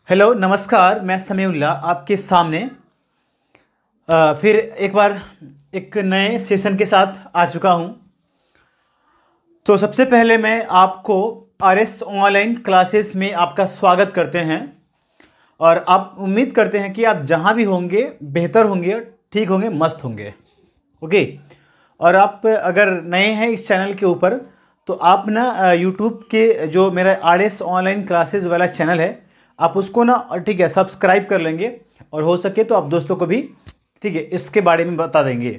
Hello नमस्कार, मैं समीउल्लाह आपके सामने फिर एक बार एक नए सेशन के साथ आ चुका हूं। तो सबसे पहले मैं आपको आरएस ऑनलाइन क्लासेस में आपका स्वागत करते हैं और आप उम्मीद करते हैं कि आप जहां भी होंगे बेहतर होंगे, ठीक होंगे, मस्त होंगे। ओके। और आप अगर नए हैं इस चैनल के ऊपर तो आप ना यूट्यूब के जो मेरा आरएस ऑनलाइन क्लासेस वाला चैनल है आप उसको ना ठीक है सब्सक्राइब कर लेंगे और हो सके तो आप दोस्तों को भी ठीक है इसके बारे में बता देंगे।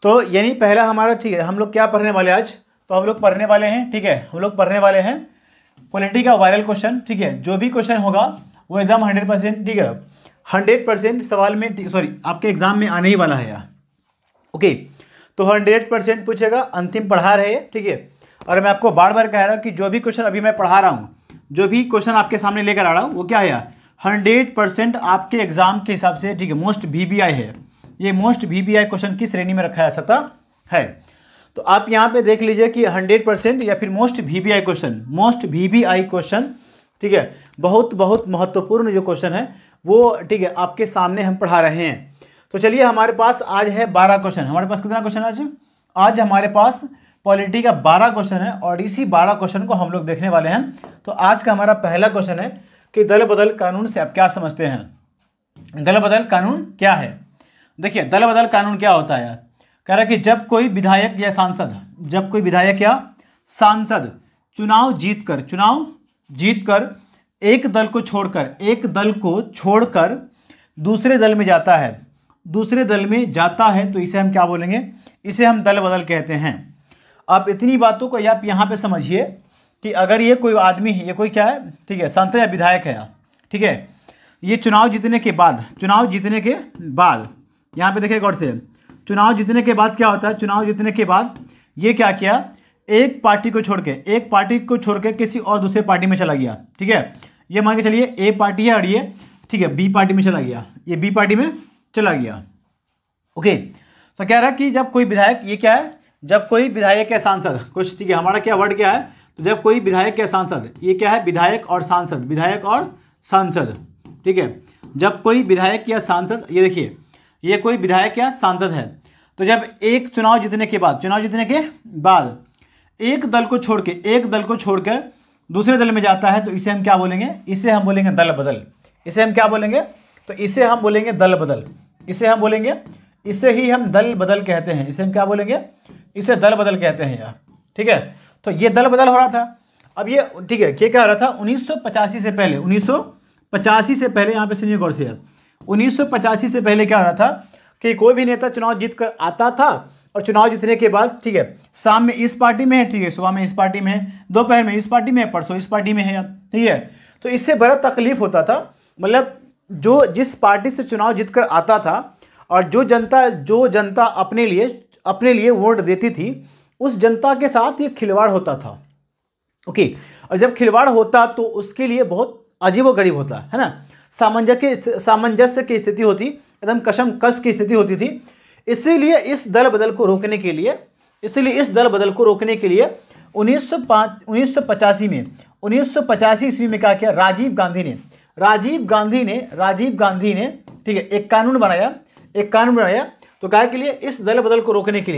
तो यानी पहला हमारा ठीक है हम लोग क्या पढ़ने वाले आज, तो हम लोग पढ़ने वाले हैं ठीक है हम लोग पढ़ने वाले हैं पॉलिटी का वायरल क्वेश्चन। ठीक है, जो भी क्वेश्चन होगा वो एकदम 100% ठीक है 100% सवाल में सॉरी आपके एग्जाम में आने ही वाला है यार। ओके, तो 100% पूछेगा, अंतिम पढ़ा रहे ठीक है। और मैं आपको बार बार कह रहा हूँ कि जो भी क्वेश्चन अभी मैं पढ़ा रहा हूँ, जो भी क्वेश्चन आपके सामने लेकर आ रहा हूँ वो क्या है यार 100% आपके एग्जाम के हिसाब से ठीक है मोस्ट VBI है। ये मोस्ट VBI क्वेश्चन की श्रेणी में रखा जा सकता है। तो आप यहाँ पे देख लीजिए कि 100% या फिर मोस्ट VBI क्वेश्चन ठीक है बहुत बहुत महत्वपूर्ण जो क्वेश्चन है वो ठीक है आपके सामने हम पढ़ा रहे हैं। तो चलिए हमारे पास आज है 12 क्वेश्चन। हमारे पास कितना क्वेश्चन आज हमारे पास पॉलिटी का 12 क्वेश्चन है और इसी 12 क्वेश्चन को हम लोग देखने वाले हैं। तो आज का हमारा पहला क्वेश्चन है कि दल बदल कानून से आप क्या समझते हैं। दल बदल कानून क्या है? देखिए दल बदल कानून क्या होता है यार, कह रहा है कि जब कोई विधायक या सांसद चुनाव जीतकर एक दल को छोड़कर दूसरे दल में जाता है तो इसे हम क्या बोलेंगे? इसे हम दल बदल कहते हैं। आप इतनी बातों को आप यहाँ पे समझिए कि अगर ये कोई आदमी है, ये कोई क्या है ठीक है सांसद या विधायक है ठीक है, ये चुनाव जीतने के बाद यहाँ पे देखिए गौर से, चुनाव जीतने के बाद क्या होता है? चुनाव जीतने के बाद ये क्या किया, एक पार्टी को छोड़ के किसी और दूसरे पार्टी में चला गया। ठीक है, ये मान के चलिए ए पार्टी है और ये ठीक है बी पार्टी में चला गया, ये बी पार्टी में चला गया। ओके, तो कह रहा है कि जब कोई विधायक, ये क्या है, जब कोई विधायक या सांसद, कुछ ठीक है हमारा क्या वर्ड क्या है, तो जब कोई विधायक या सांसद, ये क्या है विधायक और सांसद ठीक है, जब कोई विधायक या सांसद, ये देखिए ये कोई विधायक या सांसद है, तो जब एक चुनाव जीतने के बाद एक दल को छोड़कर दूसरे दल में जाता है तो इसे हम क्या बोलेंगे? इसे हम बोलेंगे दल बदल। इसे हम क्या बोलेंगे? तो इसे हम बोलेंगे दल बदल। इसे ही हम दल बदल कहते हैं। इसे हम क्या बोलेंगे? इसे दल बदल कहते हैं यार। ठीक है, तो ये दल बदल हो रहा था। अब ये ठीक है क्या हो रहा था 1985 से पहले यहाँ पे सुनिए गौर से यार, 1985 से पहले क्या हो रहा था कि कोई भी नेता चुनाव जीत कर आता था और चुनाव जीतने के बाद ठीक है शाम में इस पार्टी में है, ठीक है सुबह में इस पार्टी में है, दोपहर में इस पार्टी में है, परसों इस पार्टी में है यार। ठीक है, तो इससे बड़ा तकलीफ होता था, मतलब जो जिस पार्टी से चुनाव जीत कर आता था और जो जनता अपने लिए वोट देती थी उस जनता के साथ ये खिलवाड़ होता था। ओके, और जब खिलवाड़ होता तो उसके लिए बहुत अजीबोगरीब होता है ना, सामंजस्य की स्थिति होती, एकदम कशमकश की स्थिति होती थी। इसीलिए इस दल बदल को रोकने के लिए 1985 ईस्वी में क्या किया? राजीव गांधी ने ठीक है एक कानून बनाया। तो क्या के लिए? इस दल बदल को रोकने के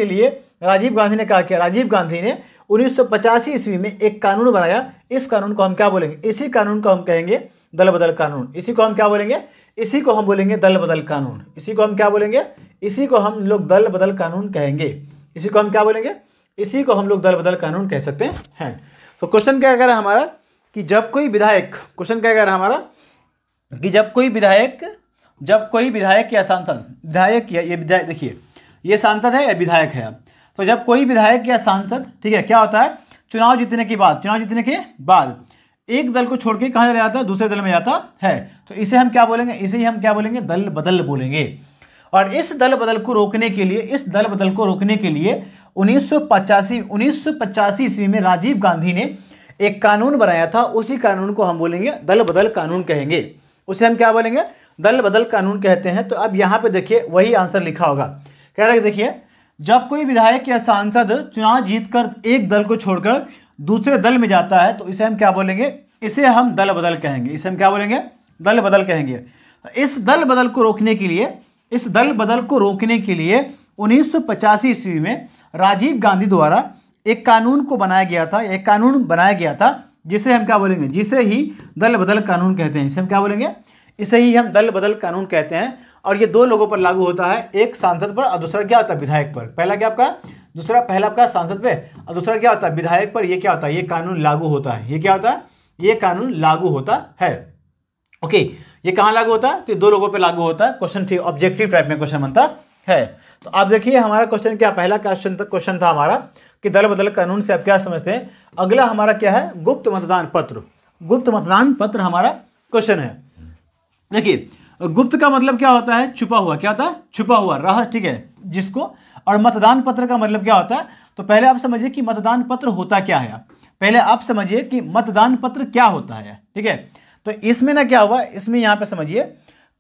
लिए राजीव गांधी ने क्या किया? राजीव गांधी ने 1985 ईस्वी में एक कानून बनाया। इस कानून को हम क्या बोलेंगे? इसी कानून को हम कहेंगे दल बदल कानून। इसी को हम क्या बोलेंगे? इसी को हम बोलेंगे दल बदल कानून। इसी को हम क्या बोलेंगे? इसी को हम लोग दल बदल कानून कहेंगे। इसी को हम क्या बोलेंगे? इसी को हम लोग दल बदल कानून कह सकते हैं। तो क्वेश्चन क्या कह रहा है हमारा कि जब कोई विधायक, क्वेश्चन क्या कह रहा है हमारा कि जब कोई विधायक या सांसद, देखिए ये सांसद है या विधायक है। तो जब कोई विधायक या सांसद ठीक है क्या होता है? चुनाव जीतने के बाद एक दल को छोड़ के कहाँ चला जाता है? दूसरे दल में जाता है। तो इसे हम क्या बोलेंगे? इसे ही हम क्या बोलेंगे? दल बदल बोलेंगे। और इस दल बदल को रोकने के लिए 1985 ईस्वी में राजीव गांधी ने एक कानून बनाया था। उसी कानून को हम बोलेंगे दल बदल कानून कहेंगे। उसे हम क्या बोलेंगे? दल बदल कानून कहते हैं। तो अब यहाँ पे देखिए वही आंसर लिखा होगा। कह रहा है देखिए जब कोई विधायक या सांसद चुनाव जीतकर एक दल को छोड़कर दूसरे दल में जाता है तो इसे हम क्या बोलेंगे, इसे हम दल बदल कहेंगे। इसे हम क्या बोलेंगे, दल बदल कहेंगे। इस दल बदल को रोकने के लिए, इस दल बदल को रोकने के लिए 1985 ईस्वी में राजीव गांधी द्वारा एक कानून को बनाया गया था, एक कानून बनाया गया था जिसे हम क्या बोलेंगे, जिसे ही दल बदल कानून कहते हैं। इसे हम क्या बोलेंगे, इसे ही हम दल बदल कानून कहते हैं। और ये दो लोगों पर लागू होता है, एक सांसद पर और दूसरा क्या होता है, विधायक पर। पहला क्या आपका, दूसरा पहला आपका सांसद पे और दूसरा क्या होता है, विधायक पर। ये क्या होता है, ये कानून लागू होता है। ये क्या होता है, ये कानून लागू होता है। ओके, ये कहाँ लागू होता है, तो दो लोगों पे लागू होता है। क्वेश्चन ठीक ऑब्जेक्टिव टाइप में क्वेश्चन बनता है। तो आप देखिए हमारा क्वेश्चन क्या, पहला क्वेश्चन था हमारा कि दल बदल कानून से आप क्या समझते हैं। अगला हमारा क्या है, गुप्त मतदान पत्र। गुप्त मतदान पत्र हमारा क्वेश्चन है। देखिए गुप्त का मतलब क्या होता है, छुपा हुआ। क्या होता है, छुपा हुआ रहा, ठीक है, जिसको। और मतदान पत्र का मतलब क्या होता है, तो पहले आप समझिए कि मतदान पत्र होता क्या है। पहले आप समझिए कि मतदान पत्र क्या होता है, ठीक है। तो इसमें ना क्या हुआ, इसमें यहाँ पे समझिए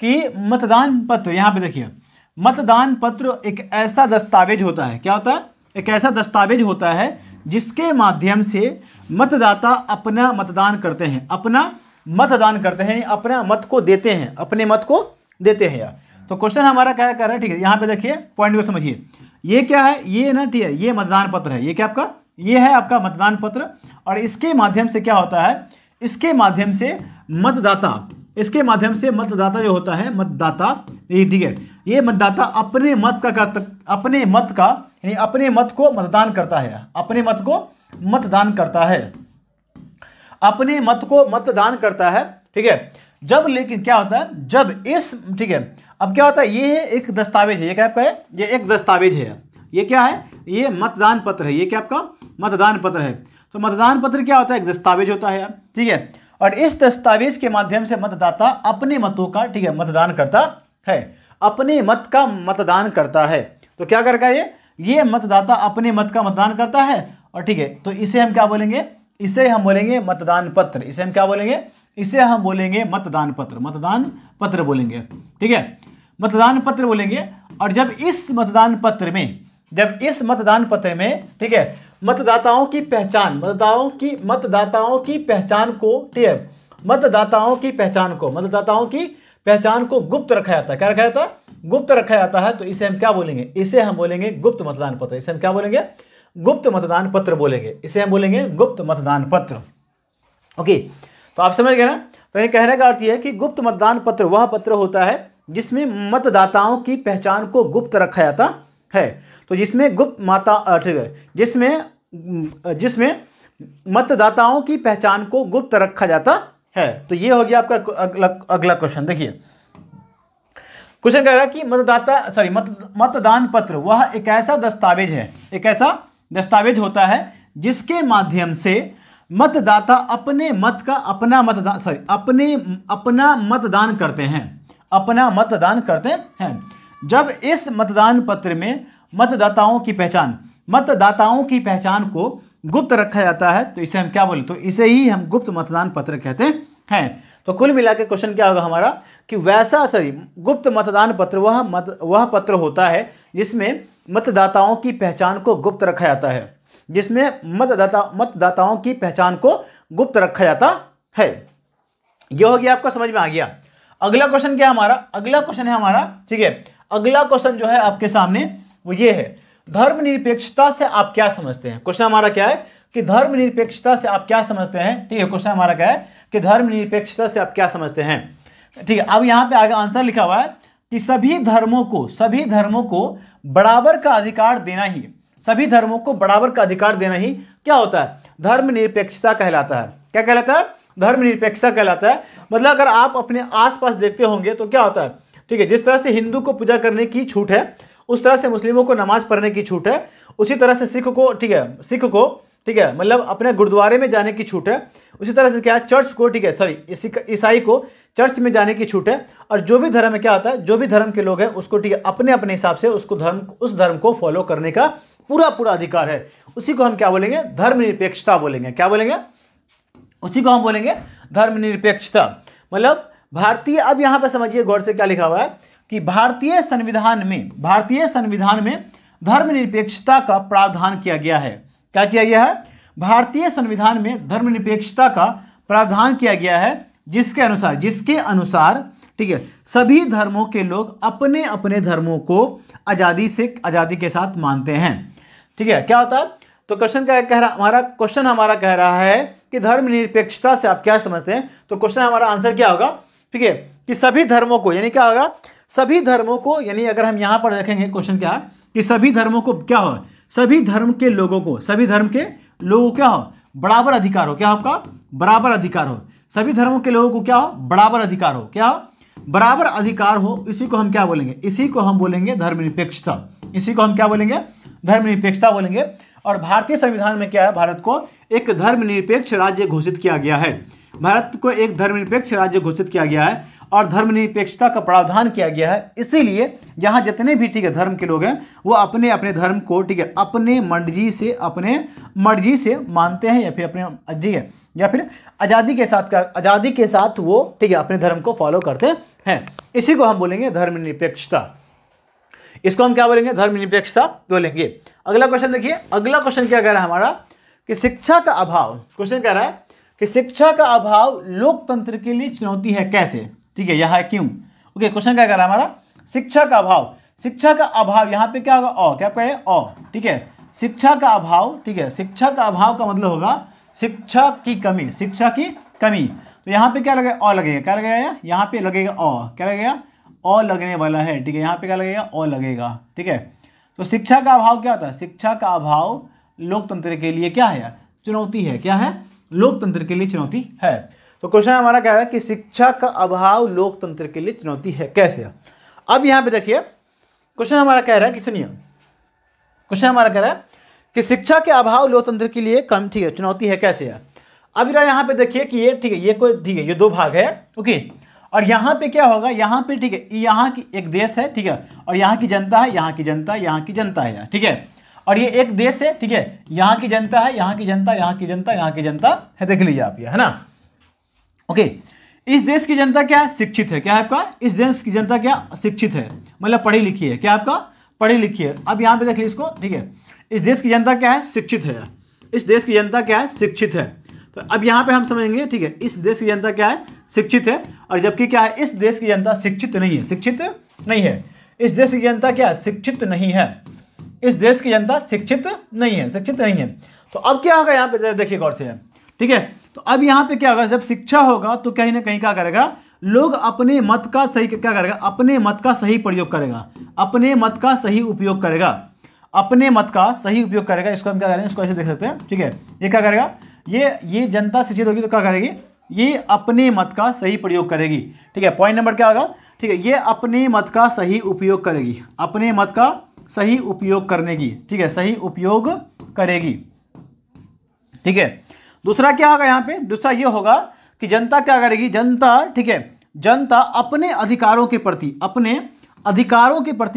कि मतदान पत्र, यहाँ पे देखिए मतदान पत्र एक ऐसा दस्तावेज होता है। क्या होता है, एक ऐसा दस्तावेज होता है जिसके माध्यम से मतदाता अपना मतदान करते हैं, अपना मतदान करते हैं, अपना मत को देते हैं, अपने मत को देते हैं यार। तो क्वेश्चन हमारा क्या कर रहा है, ठीक है, यहाँ पे देखिए पॉइंट को समझिए। ये क्या है, ये ना, ठीक है, ये मतदान पत्र है। ये क्या आपका, ये है आपका मतदान पत्र। और इसके माध्यम से क्या होता है, इसके माध्यम से मतदाता, इसके माध्यम से मतदाता जो होता है, मतदाता, ठीक है, ये मतदाता अपने मत का अपने मत का यानी अपने मत को मतदान करता है, अपने मत को मतदान करता है, अपने मत को मतदान करता है, ठीक है। जब लेकिन क्या होता है, जब इस, ठीक है, अब क्या होता है, ये एक दस्तावेज है। ये क्या आपका है, ये एक दस्तावेज है। ये क्या है, ये मतदान पत्र है। ये क्या आपका मतदान पत्र है। तो मतदान पत्र क्या होता है, एक दस्तावेज होता है, ठीक है। और इस दस्तावेज के माध्यम से मतदाता अपने मतों का, ठीक है, मतदान करता है, अपने मत का मतदान करता है। तो क्या करेगा ये मतदाता अपने मत का मतदान करता है। और ठीक है, तो इसे हम क्या बोलेंगे, इसे हम बोलेंगे मतदान पत्र। इसे हम क्या बोलेंगे, इसे हम बोलेंगे मतदान पत्र, मतदान पत्र बोलेंगे, ठीक है, मतदान पत्र बोलेंगे। और जब इस मतदान पत्र में, जब इस मतदान पत्र में, ठीक है, मतदाताओं की पहचान, मतदाताओं की पहचान को, ठीक है, मतदाताओं की पहचान को गुप्त रखा जाता है। क्या रखा जाता है, गुप्त रखा जाता है। तो इसे हम क्या बोलेंगे, इसे हम बोलेंगे गुप्त मतदान पत्र। इसे हम क्या बोलेंगे, गुप्त मतदान पत्र बोलेंगे। इसे हम बोलेंगे गुप्त मतदान पत्र। ओके, तो आप समझ गए ना। तो ये कहने का अर्थ यह है कि गुप्त मतदान पत्र वह पत्र होता है जिसमें मतदाताओं की पहचान को गुप्त रखा जाता है। तो जिसमें गुप्त ठीक है, जिसमें मतदाताओं की पहचान को गुप्त रखा जाता है। तो ये हो गया आपका अगला क्वेश्चन। देखिए क्वेश्चन कह रहा है कि मतदान पत्र वह एक ऐसा दस्तावेज है, एक ऐसा दस्तावेज होता है जिसके माध्यम से मतदाता अपने मत का अपना मतदान करते हैं, अपना मतदान करते हैं। जब इस मतदान पत्र में मतदाताओं की पहचान को गुप्त रखा जाता है तो इसे हम क्या बोले, तो इसे ही हम गुप्त मतदान पत्र कहते हैं। तो कुल मिलाकर क्वेश्चन क्या होगा हमारा कि गुप्त मतदान पत्र वह पत्र होता है जिसमें मतदाताओं की पहचान को गुप्त रखा जाता है, जिसमें मतदाताओं की पहचान को गुप्त रखा जाता है। यह हो गया, आपको समझ में आ गया। अगला क्वेश्चन क्या हमारा, अगला क्वेश्चन है हमारा, ठीक है, अगला क्वेश्चन जो है आपके सामने वो ये है, धर्मनिरपेक्षता से आप क्या समझते हैं। क्वेश्चन हमारा क्या है कि धर्मनिरपेक्षता से आप क्या समझते हैं, ठीक है। क्वेश्चन हमारा क्या है कि धर्मनिरपेक्षता से आप क्या समझते हैं, ठीक है। अब यहाँ पे आगे आंसर लिखा हुआ है कि सभी धर्मों को बराबर का अधिकार देना ही, सभी धर्मों को बराबर का अधिकार देना ही क्या होता है, धर्मनिरपेक्षता कहलाता है। क्या कहलाता है, धर्मनिरपेक्षता कहलाता है। मतलब अगर आप अपने आसपास देखते होंगे तो क्या होता है, ठीक है, जिस तरह से हिंदू को पूजा करने की छूट है उस तरह से मुस्लिमों को नमाज पढ़ने की छूट है, उसी तरह से सिख को, ठीक है, मतलब अपने गुरुद्वारे में जाने की छूट है। उसी तरह से क्या, चर्च को, ठीक है, ईसाई को चर्च में जाने की छूट है। और जो भी धर्म है क्या होता है, जो भी धर्म के लोग हैं उसको, ठीक है, अपने अपने हिसाब से उस धर्म को फॉलो करने का पूरा अधिकार है। उसी को हम क्या बोलेंगे, धर्मनिरपेक्षता बोलेंगे। क्या बोलेंगे, उसी को हम बोलेंगे धर्मनिरपेक्षता। मतलब भारतीय, अब यहां पर समझिए गौर से क्या लिखा हुआ है कि भारतीय संविधान में धर्मनिरपेक्षता का प्रावधान किया गया है। क्या किया गया है, भारतीय संविधान में धर्मनिरपेक्षता का प्रावधान किया गया है, जिसके अनुसार ठीक है, सभी धर्मों के लोग अपने अपने धर्मों को आज़ादी के साथ मानते हैं। ठीक है, क्या होता है? तो क्वेश्चन हमारा कह रहा है कि धर्मनिरपेक्षता से आप क्या समझते हैं? तो क्वेश्चन हमारा आंसर क्या होगा? ठीक है, कि सभी धर्मों को, यानी क्या होगा? सभी धर्मों को, यानी अगर हम यहाँ पर देखेंगे क्वेश्चन क्या है कि सभी धर्मों को क्या हो, सभी धर्म के लोगों को क्या हो? बराबर अधिकार हो। क्या आपका? बराबर अधिकार हो। सभी धर्मों के लोगों को क्या हो? बराबर अधिकार हो। क्या हो? बराबर अधिकार हो। इसी को हम क्या बोलेंगे? इसी को हम बोलेंगे धर्मनिरपेक्षता। इसी को हम क्या बोलेंगे? धर्मनिरपेक्षता बोलेंगे। और भारतीय संविधान में क्या है? भारत को एक धर्मनिरपेक्ष राज्य घोषित किया गया है। भारत को एक धर्मनिरपेक्ष राज्य घोषित किया गया है और धर्मनिरपेक्षता का प्रावधान किया गया है। इसीलिए यहाँ जितने भी ठीक है धर्म के लोग हैं वो अपने अपने धर्म को ठीक है अपने मर्जी से मानते हैं, या फिर अपने ठीक है, या फिर आज़ादी के साथ वो ठीक है अपने धर्म को फॉलो करते हैं। इसी को हम बोलेंगे धर्मनिरपेक्षता। इसको हम क्या बोलेंगे? धर्मनिरपेक्षता बोलेंगे। अगला क्वेश्चन देखिए। अगला क्वेश्चन क्या कह रहा है हमारा कि शिक्षा का अभाव, क्वेश्चन कह रहा है कि शिक्षा का अभाव लोकतंत्र के लिए चुनौती है, कैसे? ठीक है, यह क्यों? ओके, क्वेश्चन क्या कह रहा है हमारा? शिक्षा का अभाव। शिक्षा का अभाव यहाँ पे क्या होगा? क्या कहे? ठीक है, शिक्षा का अभाव। ठीक है, शिक्षा का अभाव का मतलब होगा शिक्षा की कमी। शिक्षा की कमी। तो यहाँ पे क्या लगेगा? लगेगा। क्या लगेगा? यहाँ पे लगेगा क्या लगेगा? लगने वाला है। ठीक है, यहाँ पे क्या लगेगा? लगेगा। ठीक है, तो शिक्षा का अभाव क्या होता है? शिक्षा का अभाव लोकतंत्र के लिए क्या है? चुनौती है। क्या है? लोकतंत्र के लिए चुनौती है। तो क्वेश्चन हमारा कह रहा है कि शिक्षा का अभाव लोकतंत्र के लिए चुनौती है, कैसे? अब यहाँ पे देखिए क्वेश्चन हमारा कह रहा है कि सुनिए, क्वेश्चन हमारा कह रहा है कि शिक्षा के अभाव लोकतंत्र के लिए ठीक है चुनौती है, कैसे है? अब यहाँ पे देखिए कि ये ठीक है, ये दो भाग है। ओके, और यहाँ पे क्या होगा? यहाँ पे ठीक है, यहाँ की एक देश है, ठीक है, और यहाँ की जनता है, यहाँ की जनता है, ठीक है, और ये एक देश है, ठीक है, यहाँ की जनता है, यहाँ की जनता है। देख लीजिए आप ये, है ना? ओके, इस देश की जनता क्या है? शिक्षित है। क्या है आपका? इस देश की जनता क्या? शिक्षित है, मतलब पढ़ी लिखी है। क्या आपका? पढ़ी लिखी है। अब यहाँ पे देख लीजिए इसको, ठीक है, इस देश की जनता क्या है? शिक्षित है। इस देश की जनता क्या है? शिक्षित है। तो अब यहाँ पे हम समझेंगे, ठीक है, इस देश की जनता क्या है? शिक्षित है, और जबकि क्या है? इस देश की जनता शिक्षित नहीं है। शिक्षित नहीं है। इस देश की जनता क्या है? शिक्षित नहीं है। इस देश की जनता शिक्षित नहीं है। तो अब क्या होगा? यहाँ पे देखिए गौर से, ठीक है, तो अब यहाँ पे क्या होगा? जब शिक्षा होगा तो कहीं ना कहीं क्या करेगा? लोग अपने मत का सही क्या करेगा? अपने मत का सही प्रयोग करेगा, अपने मत का सही उपयोग करेगा, इसको हम क्या करेंगे? इसको ऐसे देख सकते हैं, ठीक है, ये क्या करेगा? ये जनता शिक्षित होगी तो क्या करेगी? ये अपने मत का सही प्रयोग करेगी। ठीक है, पॉइंट नंबर क्या होगा? ठीक है, ये अपने मत का सही उपयोग करेगी, अपने मत का सही उपयोग करने की, ठीक है, सही उपयोग करेगी। ठीक है, दूसरा क्या होगा? यहाँ पे दूसरा ये होगा कि जनता क्या करेगी? जनता, ठीक है, जनता अपने अधिकारों के प्रति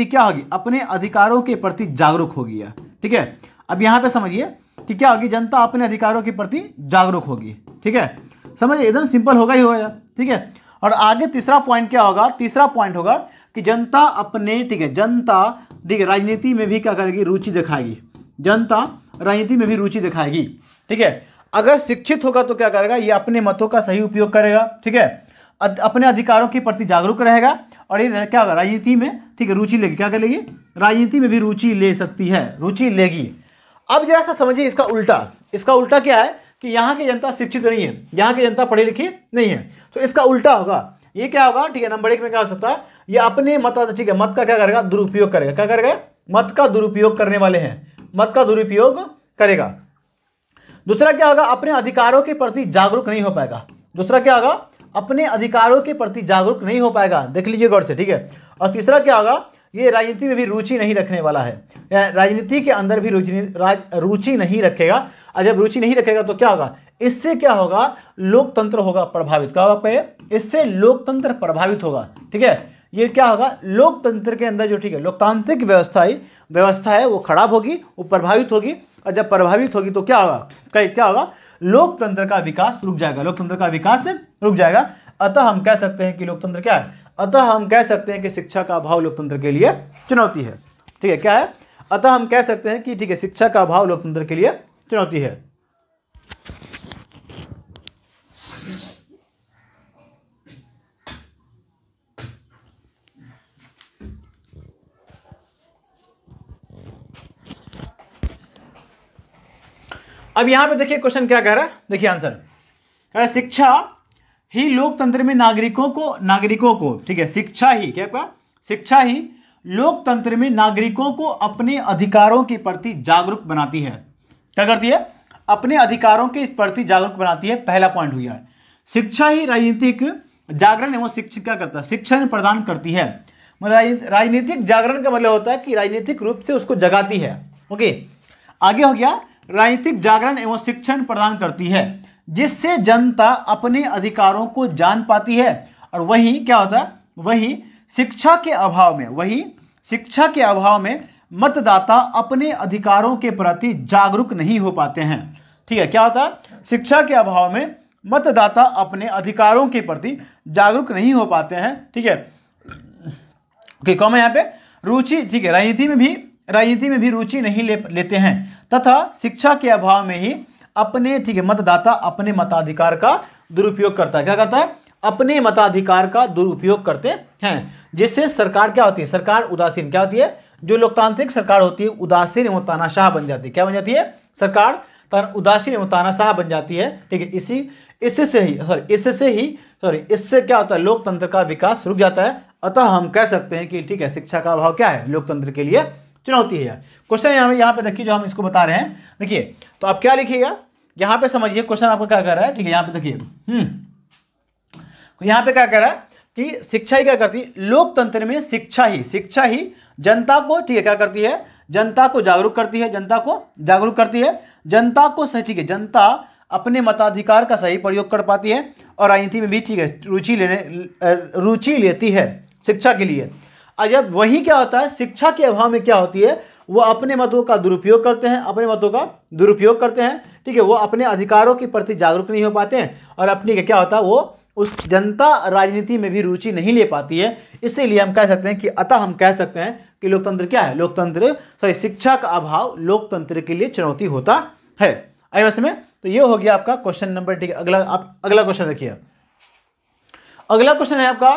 क्या होगी? अपने अधिकारों के प्रति जागरूक होगी। ठीक है, अब यहाँ पे समझिए कि क्या होगी? जनता अपने अधिकारों के प्रति जागरूक होगी। ठीक है, समझिए, एकदम सिंपल होगा ही होगा। ठीक है, और आगे तीसरा पॉइंट क्या होगा? तीसरा पॉइंट होगा कि जनता अपने, ठीक है, जनता ठीक है राजनीति में भी क्या करेगी? रुचि दिखाएगी। जनता राजनीति में भी रुचि दिखाएगी। ठीक है, अगर शिक्षित होगा तो क्या करेगा? ये अपने मतों का सही उपयोग करेगा। ठीक है, अपने अधिकारों के प्रति जागरूक रहेगा, और ये क्या होगा? राजनीति में ठीक है रुचि लेगी। क्या कर लेगी? राजनीति में भी रुचि ले सकती है, रुचि लेगी। अब जरा सा समझिए इसका उल्टा क्या है कि यहाँ की जनता शिक्षित नहीं है, यहाँ की जनता पढ़ी लिखी नहीं है, तो इसका उल्टा होगा। ये क्या होगा? ठीक है, नंबर 1 में क्या हो सकता है? ये अपने मत, ठीक है, मत का क्या करेगा? दुरुपयोग करेगा। क्या करेगा? मत का दुरुपयोग करने वाले हैं, मत का दुरुपयोग करेगा। दूसरा क्या होगा? अपने अधिकारों के प्रति जागरूक नहीं हो पाएगा। दूसरा क्या होगा? अपने अधिकारों के प्रति जागरूक नहीं हो पाएगा। देख लीजिए गौर से, ठीक है। और तीसरा क्या होगा? ये राजनीति में भी रुचि नहीं रखने वाला है, राजनीति के अंदर भी रुचि नहीं रखेगा। और जब रुचि नहीं रखेगा तो क्या होगा? इससे क्या होगा? लोकतंत्र होगा प्रभावित। क्या होगा? इससे लोकतंत्र प्रभावित होगा। ठीक है, ये क्या होगा? लोकतंत्र के अंदर जो ठीक है लोकतांत्रिक व्यवस्था है वो खराब होगी, वो प्रभावित होगी। और जब प्रभावित होगी तो क्या होगा? लोकतंत्र का विकास रुक जाएगा। अतः हम कह सकते हैं कि लोकतंत्र क्या है? अतः हम कह सकते हैं कि शिक्षा का अभाव लोकतंत्र के लिए चुनौती है। ठीक है, क्या है? अतः हम कह सकते हैं कि ठीक है शिक्षा का अभाव लोकतंत्र के लिए चुनौती है। अब यहां पे देखिए क्वेश्चन क्या कह रहा है, देखिए आंसर कह रहा है शिक्षा ही लोकतंत्र में नागरिकों को ठीक है, शिक्षा ही क्या कहा, शिक्षा ही लोकतंत्र में नागरिकों को अपने अधिकारों के प्रति जागरूक बनाती है। क्या करती है, अपने अधिकारों के प्रति जागरूक बनाती है, पहला पॉइंट हुआ है। शिक्षा ही राजनीतिक जागरण एवं शिक्षित क्या करता है, शिक्षण प्रदान करती है। राजनीतिक जागरण का मतलब होता है कि राजनीतिक रूप से उसको जगाती है। ओके, आगे हो गया राजनीतिक जागरण एवं शिक्षण प्रदान करती है, जिससे जनता अपने अधिकारों को जान पाती है। और वही क्या होता है, वही शिक्षा के अभाव में मतदाता अपने अधिकारों के प्रति जागरूक नहीं हो पाते हैं। ठीक है, क्या होता है, शिक्षा के अभाव में मतदाता अपने अधिकारों के प्रति जागरूक नहीं हो पाते हैं। ठीक है, ओके, कॉमा यहाँ पे रुचि, ठीक है, राजनीति में भी रुचि नहीं लेते हैं तथा शिक्षा के अभाव में ही अपने, ठीक है, मतदाता अपने मताधिकार का दुरुपयोग करता है। क्या करता है, अपने मताधिकार का दुरुपयोग करते हैं, जिससे सरकार क्या होती है, सरकार उदासीन क्या होती है, जो लोकतांत्रिक सरकार होती है उदासीन एवं तानाशाह बन जाती है। क्या बन जाती है, सरकार उदासीन एवं तानाशाह बन जाती है। ठीक है, इससे क्या होता है, लोकतंत्र का विकास रुक जाता है। अतः हम कह सकते हैं कि ठीक है, शिक्षा का अभाव क्या है, लोकतंत्र के लिए चुनौती है। क्वेश्चन यहाँ पे देखिए, जो हम इसको बता रहे हैं, देखिए तो आप क्या लिखिएगा, यहाँ पे समझिए क्वेश्चन आपका क्या कर रहा है। ठीक है, यहाँ पे देखिए यहाँ पे क्या कह रहा है कि शिक्षा ही क्या करती है, लोकतंत्र में शिक्षा ही जनता को, ठीक है, क्या करती है, जनता को जागरूक करती है, जनता को सही, ठीक है, जनता अपने मताधिकार का सही प्रयोग कर पाती है और राजनीति में भी, ठीक है, रुचि लेती है शिक्षा के लिए। और जब वही क्या होता है, शिक्षा के अभाव में क्या होती है, वो अपने मतों का दुरुपयोग करते हैं, ठीक है, वो अपने अधिकारों के प्रति जागरूक नहीं हो पाते हैं और अपनी क्या होता है, वो उस जनता राजनीति में भी रुचि नहीं ले पाती है। इसीलिए हम कह सकते हैं कि अतः हम कह सकते हैं कि लोकतंत्र क्या है, शिक्षा का अभाव लोकतंत्र के लिए चुनौती होता है। आई बस में, तो ये हो गया आपका क्वेश्चन नंबर, ठीक है। अगला क्वेश्चन देखिए, अगला क्वेश्चन है आपका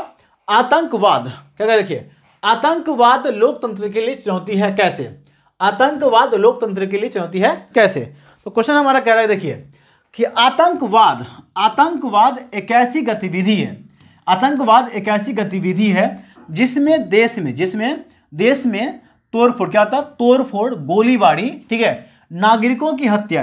आतंकवाद। क्या देखिए, आतंकवाद लोकतंत्र के लिए चुनौती है कैसे, आतंकवाद लोकतंत्र के लिए चुनौती है कैसे। तो क्वेश्चन हमारा कह रहा है, देखिए कि आतंकवाद एक ऐसी गतिविधि है, जिसमें देश में तोड़फोड़, क्या होता है, तोड़फोड़, गोलीबारी, ठीक है, नागरिकों की हत्या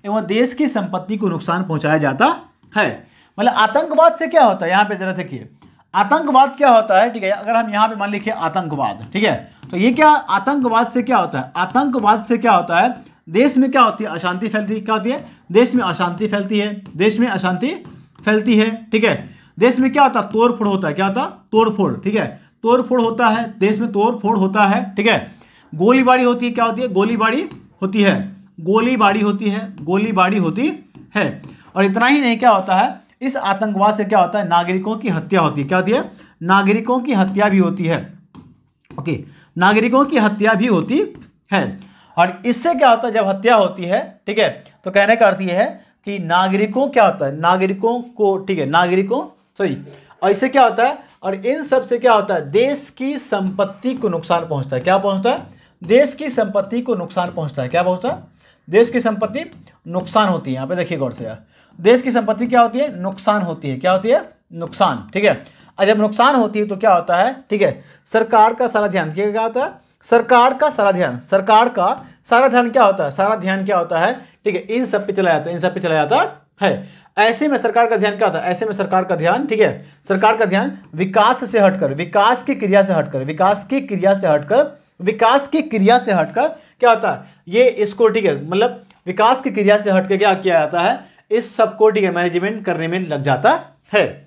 एवं देश की संपत्ति को नुकसान पहुंचाया जाता है। मतलब आतंकवाद से क्या होता है, यहाँ पे जरा देखिए, आतंकवाद क्या होता है, ठीक है। अगर हम यहाँ पे मान लिखिए आतंकवाद, ठीक है, तो ये क्या, आतंकवाद से क्या होता है, देश में क्या होती है, अशांति फैलती है। क्या होती है, देश में अशांति फैलती है, ठीक है। देश में क्या होता है, तोड़फोड़ होता है। क्या होता है, तोड़फोड़, ठीक है, तोड़फोड़ होता है, देश में तोड़फोड़ होता है, ठीक है। गोलीबारी होती है, क्या होती है, गोलीबारी होती है। और इतना ही नहीं, क्या होता है, इस आतंकवाद से क्या होता है, नागरिकों की हत्या होती है। क्या होती है, नागरिकों की हत्या भी होती है। ओके, नागरिकों की हत्या भी होती है। और इससे क्या होता है, जब हत्या होती है, ठीक है, तो कहने का अर्थ यह है कि नागरिकों क्या होता है, नागरिकों को, ठीक है, और इससे क्या होता है, और इन सब से क्या होता है, देश की संपत्ति को नुकसान पहुंचता है। क्या पहुंचता है, देश की संपत्ति को नुकसान पहुंचता है। क्या पहुंचता है, देश की संपत्ति नुकसान होती है। यहाँ पे देखिए गौर से यार, देश की संपत्ति क्या होती है, नुकसान होती है। क्या होती है, नुकसान, ठीक है। और जब नुकसान होती है तो क्या होता है, ठीक है, सरकार का सारा ध्यान क्या होता है, सरकार का सारा ध्यान क्या होता है, सारा ध्यान क्या होता है, ठीक है, इन सब पे चला जाता है। ऐसे में सरकार का ध्यान क्या होता है, ऐसे में सरकार का ध्यान, ठीक है, सरकार का ध्यान विकास की क्रिया से हटकर क्या होता है, ये इसको, ठीक है, मतलब विकास की क्रिया से हटकर क्या किया जाता है, इस सबको, ठीक है, मैनेजमेंट करने में लग जाता है।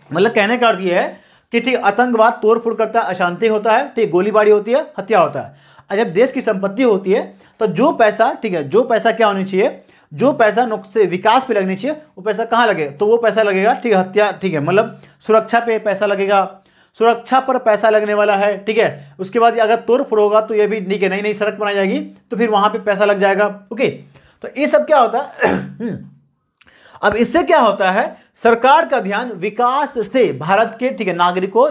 मतलब कहने का अर्थ ये है कि ठीक, आतंकवाद तोड़फोड़ करता है, अशांति होता है, ठीक, गोलीबारी होती है, हत्या होता है। और जब देश की संपत्ति होती है तो जो पैसा, ठीक है, जो पैसा क्या होनी चाहिए, जो पैसा नुकसान विकास पे लगनी चाहिए, वो पैसा कहाँ लगे, तो वो पैसा लगेगा, ठीक है, हत्या, ठीक है, मतलब सुरक्षा पे पैसा लगेगा, सुरक्षा पर पैसा लगने वाला है, ठीक है। उसके बाद अगर तोड़फोड़ होगा तो ये भी, ठीक है, नई सड़क बनाई जाएगी तो फिर वहां पे पैसा लग जाएगा। ओके, तो ये सब क्या होता है अब इससे क्या होता है, सरकार का ध्यान विकास से भारत के, ठीक है, नागरिकों,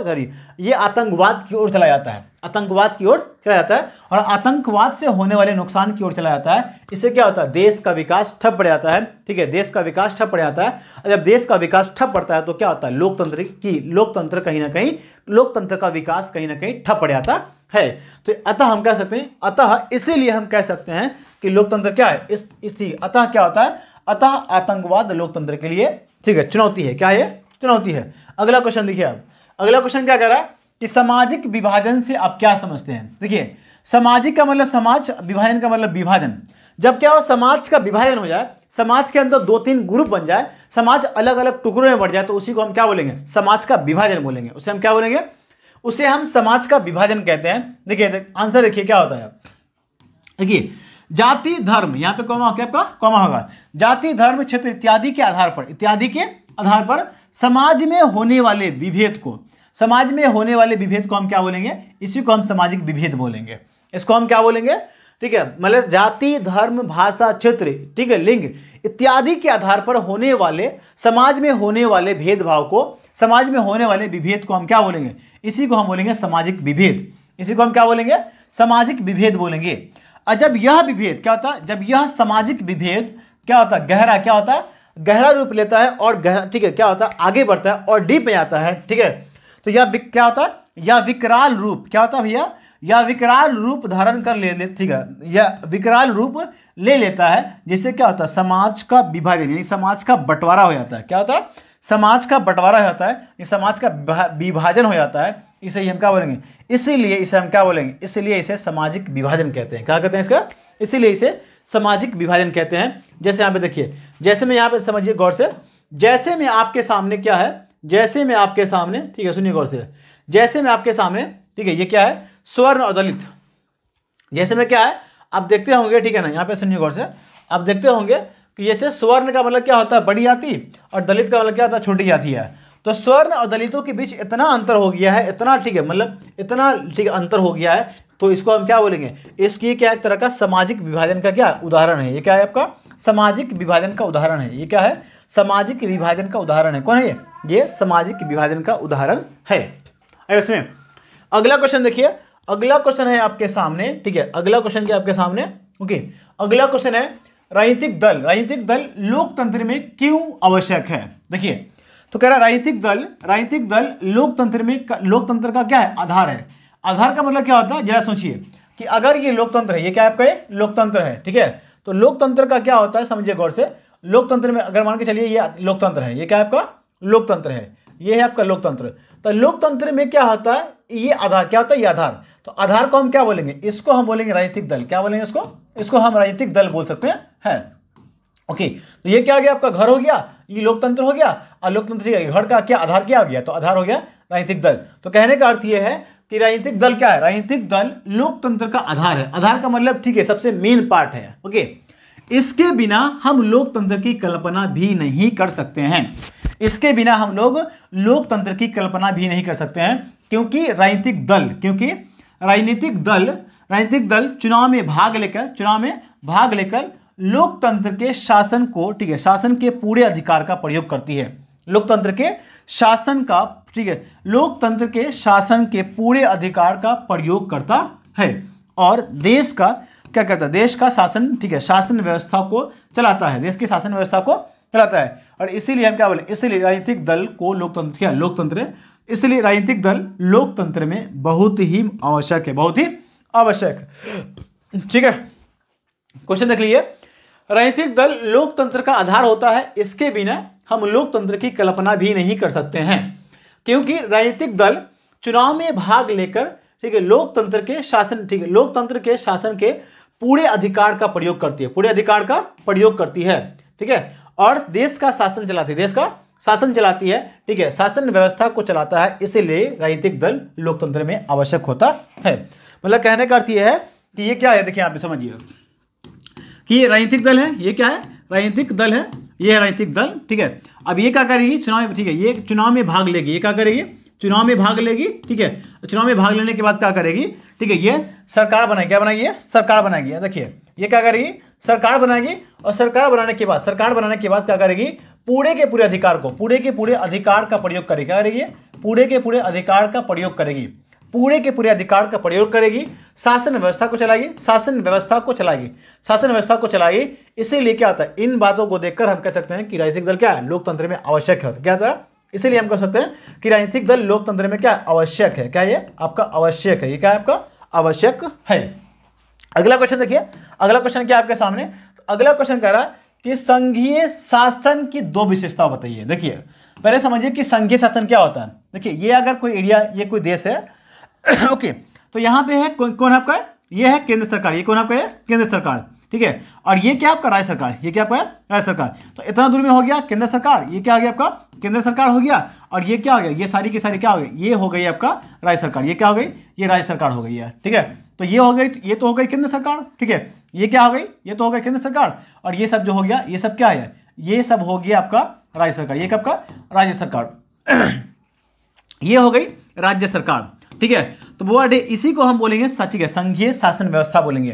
ये आतंकवाद की ओर चला जाता है, आतंकवाद की ओर चला जाता है, और आतंकवाद से होने वाले नुकसान की ओर चला जाता है। इससे क्या होता है, देश का विकास ठप पड़ जाता है, ठीक है, देश का विकास ठप पड़ जाता है। और जब देश का विकास ठप पड़ता है तो क्या होता है, लोकतंत्र कहीं ना कहीं, लोकतंत्र का विकास कहीं ना कहीं ठप पड़ जाता है। तो अतः हम कह सकते हैं, अतः इसीलिए हम कह सकते हैं कि लोकतंत्र क्या है, अतः क्या होता है, अतः आतंकवाद लोकतंत्र के लिए, ठीक है, चुनौती है। क्या है, चुनौती है। अगला क्वेश्चन देखिए आप, अगला क्वेश्चन क्या कह रहा है कि सामाजिक विभाजन से आप क्या समझते हैं। देखिए, सामाजिक का मतलब समाज, विभाजन का मतलब विभाजन। जब क्या हो, समाज का विभाजन हो जाए, समाज के अंदर 2-3 ग्रुप बन जाए, समाज अलग अलग टुकड़ों में बढ़ जाए, तो उसी को हम क्या बोलेंगे, समाज का विभाजन बोलेंगे। उसे हम क्या बोलेंगे, उसे हम समाज का विभाजन कहते हैं। देखिए आंसर देखिए क्या होता है। देखिए, जाति धर्म, यहां पे कॉमा, क्या आपका कॉमा होगा, जाति धर्म क्षेत्र इत्यादि के आधार पर, इत्यादि के आधार पर समाज में होने वाले विभेद को, समाज में होने वाले विभेद को हम क्या बोलेंगे, इसी को हम सामाजिक विभेद बोलेंगे। इसको हम क्या बोलेंगे, ठीक है, मतलब जाति धर्म भाषा क्षेत्र, ठीक है, लिंग इत्यादि के आधार पर होने वाले, समाज में होने वाले भेदभाव को, समाज में होने वाले विभेद को हम क्या बोलेंगे, इसी को हम बोलेंगे सामाजिक विभेद। इसी को हम क्या बोलेंगे, सामाजिक विभेद बोलेंगे। और जब यह विभेद क्या होता है, जब यह सामाजिक विभेद क्या होता है, गहरा, क्या होता है, गहरा रूप लेता है और गहरा, ठीक है, क्या होता है, आगे बढ़ता है और डीप में जाता है, ठीक है, तो यह क्या होता है, यह विकराल रूप, क्या होता है भैया, यह विकराल रूप धारण कर ले, ठीक है, यह विकराल रूप ले लेता है, जिससे क्या होता है, समाज का विभाजन, यानी समाज का बंटवारा हो जाता है। क्या होता है, समाज का बंटवारा हो जाता है, समाज का विभाजन हो जाता है। इसे ही हम क्या बोलेंगे, इसीलिए इसे हम क्या बोलेंगे, इसलिए इसे सामाजिक विभाजन कहते हैं। क्या कहते हैं इसका, इसीलिए इसे सामाजिक विभाजन कहते हैं। जैसे यहाँ पे देखिए, जैसे मैं यहाँ पे समझिए गौर से, जैसे मैं आपके सामने क्या है, जैसे मैं आपके सामने, ठीक है, सुनिए गौर से, जैसे मैं आपके सामने, ठीक है, ये क्या है, स्वर्ण और दलित, जैसे में क्या है, आप देखते होंगे, ठीक है ना, यहाँ पे सुनिए गौर से, आप देखते होंगे कि जैसे स्वर्ण का मतलब क्या होता है, बड़ी जाति, और दलित का मतलब क्या होता है, छोटी जाति है। तो स्वर्ण और दलितों के बीच इतना अंतर हो गया है, इतना, ठीक है, मतलब इतना, ठीक है, अंतर हो गया है, तो इसको हम क्या बोलेंगे, इसकी क्या एक तरह का सामाजिक विभाजन का क्या उदाहरण है। ये क्या है आपका, सामाजिक विभाजन का उदाहरण है। ये क्या है, सामाजिक विभाजन का उदाहरण है। कौन है ये सामाजिक विभाजन का उदाहरण है। इसमें अगला क्वेश्चन देखिए, अगला क्वेश्चन है आपके सामने, ठीक है, अगला क्वेश्चन क्या आपके सामने, ओके, अगला क्वेश्चन है राजनीतिक दल, राजनीतिक दल लोकतंत्र में क्यों आवश्यक है। देखिए, तो कह रहा राजनीतिक दल लोकतंत्र में, लोकतंत्र का क्या है, आधार है। आधार का मतलब क्या होता है, जरा सोचिए कि अगर ये लोकतंत्र है, ये क्या आपका लोकतंत्र है, ठीक है, तो लोकतंत्र का क्या होता है, समझिए गौर से, लोकतंत्र में अगर मान के चलिए ये लोकतंत्र है, ये क्या है आपका लोकतंत्र है, ये है आपका लोकतंत्र। तो लोकतंत्र में क्या होता है, ये आधार, क्या होता है, ये आधार। तो आधार को हम क्या बोलेंगे, इसको हम बोलेंगे राजनीतिक दल। क्या बोलेंगे इसको हम राजनीतिक दल बोल सकते हैं। ओके, तो ये क्या हो गया, आपका घर हो गया, ये लोकतंत्र हो गया, और लोकतंत्र घर का क्या आधार क्या हो गया, तो आधार हो गया राजनीतिक दल। तो कहने का अर्थ ये है कि राजनीतिक दल क्या है, राजनीतिक दल लोकतंत्र का आधार है। आधार का मतलब, ठीक है, सबसे मेन पार्ट है। ओके, इसके बिना हम लोकतंत्र की कल्पना भी नहीं कर सकते हैं। इसके बिना हम लोग लोकतंत्र की कल्पना भी नहीं कर सकते हैं, क्योंकि राजनीतिक दल चुनाव में भाग लेकर लोकतंत्र के शासन को, ठीक है, शासन के पूरे अधिकार का प्रयोग करती है। लोकतंत्र के शासन का, ठीक है, लोकतंत्र के शासन के पूरे अधिकार का प्रयोग करता है और देश का क्या करता है, देश का शासन, ठीक है, शासन व्यवस्था को चलाता है, देश की शासन व्यवस्था को चलाता है। और इसीलिए हम क्या बोले, इसीलिए राजनीतिक दल को लोकतंत्र, क्या लोकतंत्र, इसलिए राजनीतिक दल लोकतंत्र में बहुत ही आवश्यक है, बहुत ही आवश्यक। ठीक है, क्वेश्चन देख लीजिए, राजनीतिक दल लोकतंत्र का आधार होता है, इसके बिना हम लोकतंत्र की कल्पना भी नहीं कर सकते हैं, क्योंकि राजनीतिक दल चुनाव में भाग लेकर, ठीक है, लोकतंत्र के शासन, ठीक है, लोकतंत्र के शासन के पूरे अधिकार का प्रयोग करती है, पूरे अधिकार का प्रयोग करती है, ठीक है, और देश का शासन चलाती है, देश का शासन चलाती है, ठीक है, शासन व्यवस्था को चलाता है। इसीलिए राजनीतिक दल लोकतंत्र में आवश्यक होता है। मतलब कहने का अर्थ यह है कि ये क्या है, देखिए आप समझिए कि ये राजनीतिक दल है, ये क्या है, राजनीतिक दल है, ये है राजनीतिक दल, ठीक है। अब ये क्या करेगी, चुनाव में, ठीक है, ये चुनाव में भाग लेगी, ये क्या करेगी, चुनाव में भाग लेगी, ठीक है, चुनाव में भाग लेने के बाद क्या करेगी, ठीक है, ये सरकार बनाएगी, क्या बनाएगी, सरकार बनाएगी। देखिए ये क्या करेगी, सरकार बनाएगी, और सरकार बनाने के बाद क्या करेगी, पूरे के पूरे अधिकार को, पूरे के पूरे अधिकार का प्रयोग करेगी। क्या करेगी? पूरे के पूरे अधिकार का प्रयोग करेगी, पूरे के पूरे अधिकार का प्रयोग करेगी, शासन व्यवस्था को चलाएगी, शासन व्यवस्था को चलाएगी, शासन व्यवस्था को चलाएगी। इसीलिए क्या होता है, इन बातों को देखकर हम कह सकते हैं कि राजनीतिक दल क्या है, लोकतंत्र में आवश्यक है। क्या होता है? इसीलिए हम कह सकते हैं कि राजनीतिक दल लोकतंत्र में क्या आवश्यक है। क्या ये आपका आवश्यक है? ये क्या है आपका आवश्यक है। अगला क्वेश्चन देखिए, अगला क्वेश्चन क्या आपके सामने, अगला क्वेश्चन कह रहा है कि संघीय शासन की दो विशेषता बताइए। देखिए पहले समझिए कि संघीय शासन क्या होता है। देखिए ये अगर कोई एरिया, ये कोई देश है ओके, तो यहाँ पे है कौन आपका है, ये है केंद्र सरकार, ये कौन आपका है, केंद्र सरकार, ठीक है। और ये क्या आपका राज्य सरकार, ये क्या आपका है, राज्य सरकार। तो इतना दूर में हो गया केंद्र सरकार, ये क्या हो गया आपका केंद्र सरकार हो गया, और ये क्या हो गया, ये सारी की सारी क्या हो गई, ये हो गई आपका राज्य सरकार, ये क्या हो गई, ये राज्य सरकार हो गई है, ठीक है। तो ये हो गई, ये तो हो गई केंद्र सरकार, ठीक है। ये क्या हो गई, ये तो हो गई केंद्र सरकार, और ये सब जो हो गया, ये सब क्या है, ये सब हो गया आपका राज्य सरकार, ये आपका राज्य सरकार ये हो गई राज्य सरकार, ठीक है। तो वो इसी को हम बोलेंगे, ठीक है, संघीय शासन व्यवस्था बोलेंगे,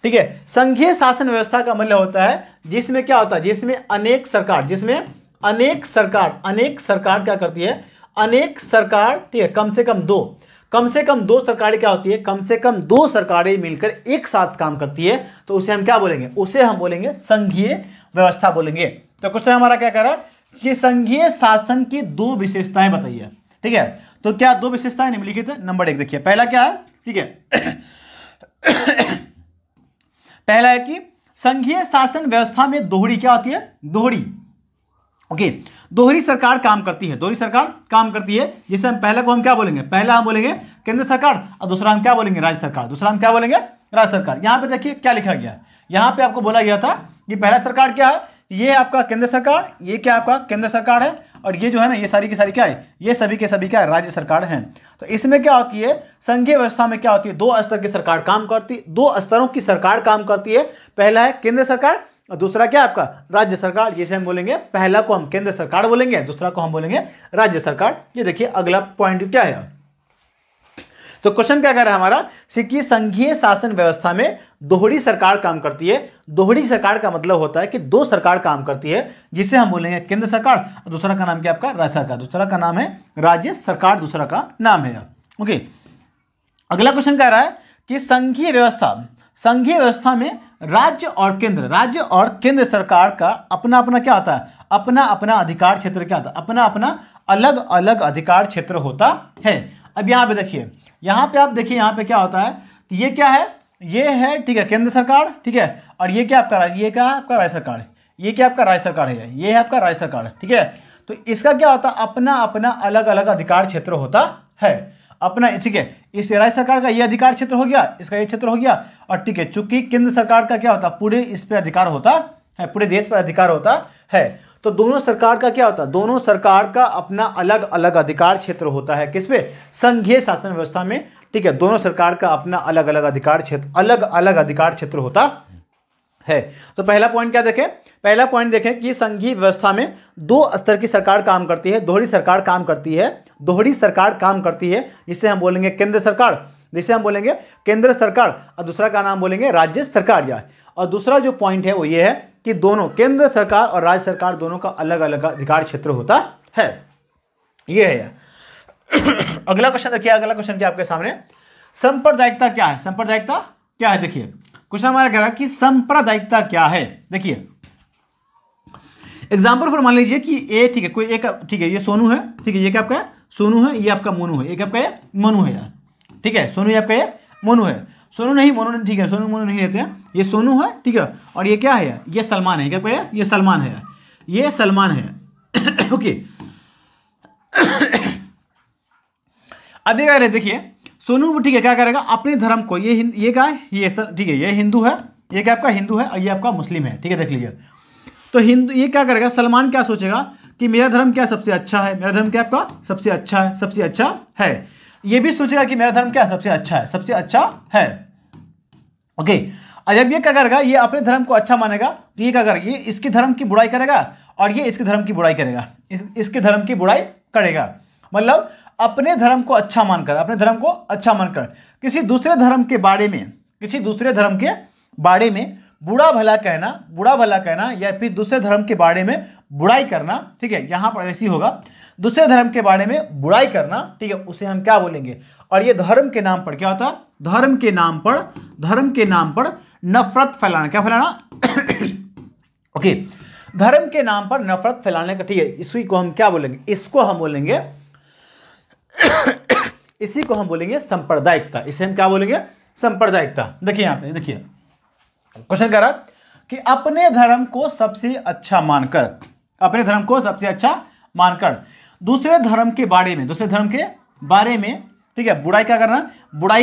ठीक है। संघीय शासन व्यवस्था का मतलब होता है जिसमें क्या होता है, जिसमें अनेक सरकार, जिसमें अनेक सरकार क्या करती है, अनेक सरकार, ठीक है, कम से कम दो सरकारें क्या होती है, कम से कम दो सरकारें मिलकर एक साथ काम करती है, तो उसे हम क्या बोलेंगे, उसे हम बोलेंगे संघीय व्यवस्था बोलेंगे। तो क्वेश्चन हमारा क्या कह रहा है कि संघीय शासन की दो विशेषताएं बताइए, ठीक है। तो क्या दो विशेषताएं निम्नलिखित है। नंबर 1 देखिए, पहला क्या है, ठीक है पहला है कि संघीय शासन व्यवस्था में दोहरी क्या होती है, दोहरी, ओके, दोहरी सरकार काम करती है, दोहरी सरकार काम करती है, जिसे हम पहला को हम क्या बोलेंगे, पहला हम बोलेंगे केंद्र सरकार, और दूसरा हम क्या बोलेंगे, राज्य सरकार, दूसरा हम क्या बोलेंगे, राज्य सरकार। यहां पे देखिए क्या लिखा गया है, यहां पे आपको बोला गया था कि पहला सरकार क्या है, ये है आपका केंद्र सरकार, ये क्या आपका केंद्र सरकार है, और ये जो है ना, ये सारी की सारी क्या है, ये सभी के सभी क्या है, राज्य सरकार हैं। तो इसमें क्या होती है, संघीय व्यवस्था में क्या होती है, दो स्तर की सरकार काम करती, दो स्तरों की सरकार काम करती है। पहला है केंद्र सरकार और दूसरा क्या आपका राज्य सरकार, जिसे हम बोलेंगे, पहला को हम केंद्र सरकार बोलेंगे, दूसरा को हम बोलेंगे राज्य सरकार। ये देखिए अगला पॉइंट क्या है, तो क्वेश्चन क्या कह रहा है हमारा कि संघीय शासन व्यवस्था में दोहरी सरकार काम करती है। दोहरी सरकार का मतलब होता है कि दो सरकार काम करती है, जिसे हम बोलेंगे केंद्र सरकार, और दूसरा का नाम क्या आपका राज्य सरकार, दूसरा का नाम है राज्य सरकार, दूसरा का नाम है, ओके। अगला क्वेश्चन कह रहा है कि संघीय व्यवस्था में राज्य और केंद्र सरकार का अपना अपना क्या होता है, अपना अपना अधिकार क्षेत्र क्या होता है, अपना अपना अलग अलग अधिकार क्षेत्र होता है। अब यहाँ पे देखिए, यहाँ पे आप देखिए, यहाँ पे क्या होता है, ये क्या है, ये है, ठीक है, केंद्र सरकार, ठीक है, और ये क्या आपका, ये क्या है आपका राज्य सरकार, ये क्या आपका राज्य सरकार है, ये है आपका राज्य सरकार, ठीक है। तो इसका क्या होता है, अपना अपना अलग अलग अधिकार क्षेत्र होता है अपना, ठीक है। इस राज्य सरकार का ये अधिकार क्षेत्र हो गया, इसका ये क्षेत्र हो गया, और ठीक है, चूंकि केंद्र सरकार का क्या होता है, पूरे इस पे अधिकार होता है, पूरे देश पर अधिकार होता है। तो दोनों सरकार का क्या होता है, दोनों सरकार का अपना अलग अलग अधिकार क्षेत्र होता है, किस पे, संघीय शासन व्यवस्था में, ठीक है। दोनों सरकार का अपना अलग अलग अधिकार क्षेत्र होता है। तो पहला पॉइंट क्या देखें, पहला पॉइंट देखें कि संघीय व्यवस्था में दो स्तर की सरकार काम करती है, दोहरी सरकार काम करती है, दोहरी सरकार काम करती है, जिसे हम बोलेंगे केंद्र सरकार, जिसे हम बोलेंगे केंद्र सरकार, और दूसरा का नाम बोलेंगे राज्य सरकार। या और दूसरा जो पॉइंट है वो ये है कि दोनों केंद्र सरकार और राज्य सरकार दोनों का अलग अलग अधिकार क्षेत्र होता है, ये है। अगला क्वेश्चन देखिए, अगला क्वेश्चन क्या आपके सामने, सांप्रदायिकता क्या है, सांप्रदायिकता क्या है। देखिए क्वेश्चन हमारा कह रहा है कि सांप्रदायिकता क्या है। देखिए एग्जाम्पल पर मान लीजिए कि ए, ठीक है, कोई एक, ठीक है, ये सोनू है, ठीक है, ये क्या आपका है, सोनू है, ये आपका मोनू है, एक आपका ये मोनू है यार, ठीक है, सोनू ये आपका ये मोनू है, सोनू नहीं मोनू नहीं, ठीक है, सोनू मोनू नहीं लेते हैं, ये सोनू है, ठीक है, और ये क्या है, ये सलमान है, क्या आपका ये सलमान है, ये सलमान है ओके। अब क्या करें, देखिए सोनू, ठीक है, क्या करेगा, अपने धर्म को, ये क्या है, ये ठीक है, ये हिंदू है, ये क्या आपका हिंदू है, और ये आपका मुस्लिम है, ठीक है, देख लीजिए। तो हिंदू, ये क्या करेगा, सलमान क्या सोचेगा कि मेरा धर्म क्या सबसे अच्छा है, मेरा धर्म क्या आपका सबसे अच्छा है, सबसे अच्छा है। ये भी सोचेगा कि मेरा धर्म क्या सबसे अच्छा है, सबसे अच्छा है, ओके। और जब ये क्या करेगा, ये अपने धर्म को अच्छा मानेगा, तो ये क्या करेगा, ये इसके धर्म की बुराई करेगा, और ये इसके धर्म की बुराई करेगा, इसके धर्म की बुराई करेगा। मतलब अपने धर्म को अच्छा मानकर, अपने धर्म को अच्छा मानकर किसी दूसरे धर्म के बारे में, किसी दूसरे धर्म के बारे में बुरा भला कहना या फिर दूसरे धर्म के बारे में बुराई करना, ठीक है, यहां पर ऐसी होगा, दूसरे धर्म के बारे में बुराई करना, ठीक है, उसे हम क्या बोलेंगे। और ये धर्म के नाम पर क्या होता है, धर्म के नाम पर नफरत फैलाना, क्या फैलाना ओके, धर्म के नाम पर नफरत फैलाने का, ठीक है, इसी को हम क्या बोलेंगे, इसी को हम बोलेंगे सांप्रदायिकता। इसे हम क्या बोलेंगे, सांप्रदायिकता। देखिए यहां पे, देखिए क्वेश्चन कह रहा कि अपने धर्म को सबसे अच्छा मानकर दूसरे धर्म के बारे में, ठीक है, बुराई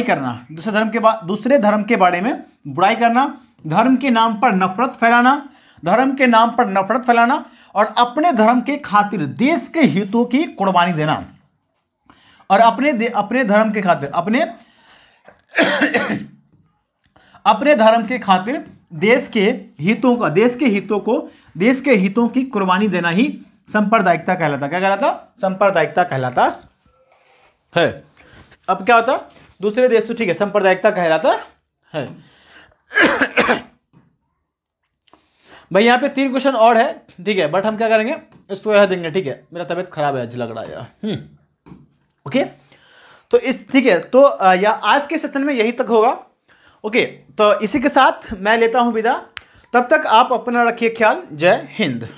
करना, दूसरे धर्म के बारे में बुराई करना, धर्म के नाम पर नफरत फैलाना और अपने धर्म के खातिर देश के हितों की कुर्बानी देना, और अपने धर्म के खातिर अपने धर्म के खातिर देश के हितों की कुर्बानी देना ही सांप्रदायिकता कहलाता। क्या कहलाता, सांप्रदायिकता कहलाता है। अब क्या होता, दूसरे देश तो ठीक है, सांप्रदायिकता कहलाता है। भाई यहाँ पे 3 क्वेश्चन और है, ठीक है, बट हम क्या करेंगे, इसको रह देंगे, ठीक है, मेरा तबीयत खराब है आज, लग रहा है यार। ओके, तो ठीक है, तो या आज के सेशन में यही तक होगा। ओके, तो इसी के साथ मैं लेता हूं विदा, तब तक आप अपना रखिए ख्याल। जय हिंद।